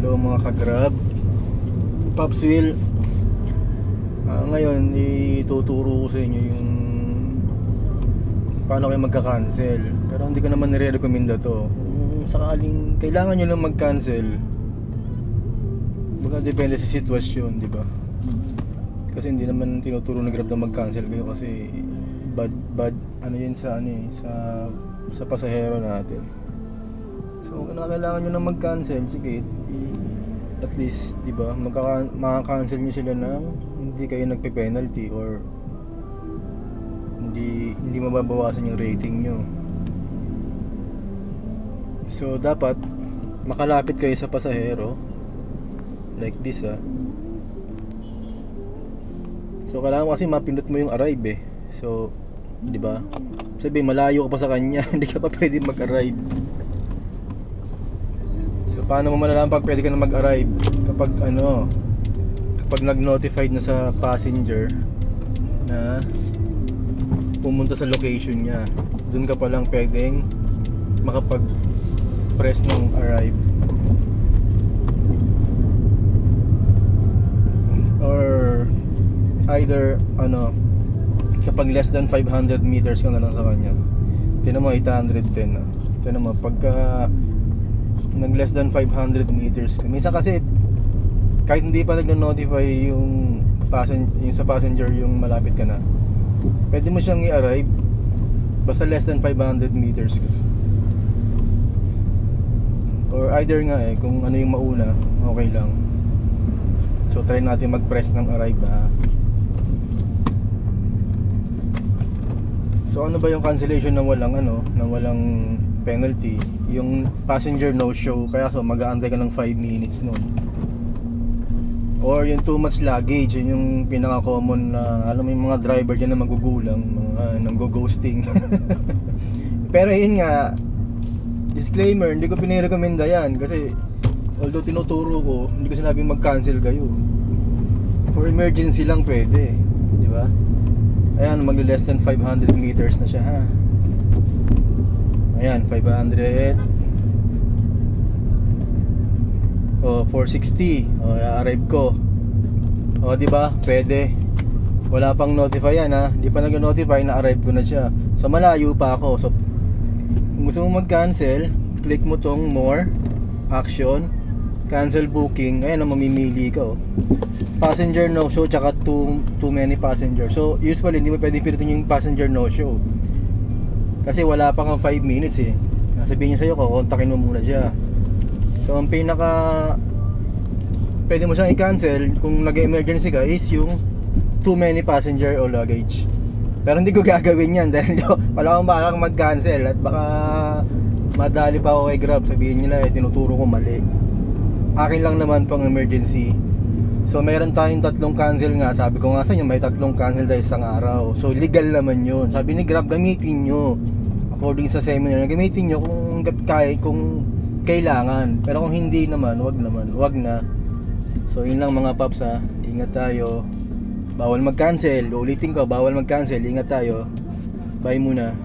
Hello mga ka-Grab, Pops Will. Ngayon ituturo ko sa inyo yung paano kayo magka-cancel. Pero hindi ko naman nire-recommenda to. Kung sakaling kailangan nyo lang mag-cancel, baka depende sa sitwasyon, di ba? Kasi hindi naman tinuturo ng Grab na mag-cancel kayo kasi bad ano yun sa sa pasahero natin. So kung kailangan nyo na mag-cancel, sige, at least, di ba, maka-cancel nyo sila ng hindi kayo nagpe-penalty or hindi mababawasan yung rating nyo. So dapat makalapit kayo sa pasahero like this So kailangan kasi mapindot mo yung arrive So, di ba? Sabi malayo ka pa sa kanya, hindi ka pa pwede mag-arrive. So paano mo malalaman pag pwede ka na mag-arrive? Kapag nag-notified na sa passenger na pumunta sa location niya, dun ka pa lang pwedeng makapag-press ng arrive. Or either kapag less than 500 meters ka na lang sa kanya. Tinan mo 810 na. Tinan mo pagka nag less than 500 meters. Minsan kasi kahit hindi pa nagno-notify yung sa passenger yung malapit ka na, pwede mo siyang i-arrive basta less than 500 meters ka. Or either nga kung ano yung mauna, okay lang. So try natin mag-press ng arrive So ano ba yung cancellation na walang penalty? Yung passenger no show, kaya so mag-aantay ka ng 5 minutes nun. Or yung too much luggage, yun yung pinaka-common na alam mo yung mga driver dyan na magugulang, mga nanggo-ghosting. Pero yun nga, disclaimer, hindi ko pinirekomenda yan kasi although tinuturo ko, hindi ko sinabing mag-cancel kayo. For emergency lang pwede, di ba? Ayan, mag-less than 500 meters na siya Ayan, 500. 460. I-arrive ko. Di ba? Pwede. Wala pang notify yan Di pa nag-notify na arrive ko na siya. So malayo pa ako. So kung gusto mo mag-cancel, click mo tong more, action, cancel booking. Ayan, mamimili ka passenger no show tsaka too many passenger. So usually hindi mo pwedeng pilitin yung passenger no show kasi wala pa kang 5 minutes sabihin niya sa'yo, kukontakin mo muna siya. So ang pinaka pwede mo siyang i-cancel kung nag-emergency ka is yung too many passenger o luggage. Pero hindi ko gagawin yan dahil wala akong balak mag-cancel at baka madali pa ako kay Grab, sabihin nila tinuturo ko mali. Akin lang naman pang emergency. So mayroon tayong 3 cancel nga. Sabi ko nga sa inyo, may 3 cancel dahil isang araw. So legal naman yun. Sabi ni Grab, gamitin nyo according sa seminar, gamitin nyo kung kailangan. Pero kung hindi naman, wag na. So yun lang mga paps Ingat tayo. Bawal mag-cancel. Ulitin ko, bawal mag-cancel. Ingat tayo. Bye muna.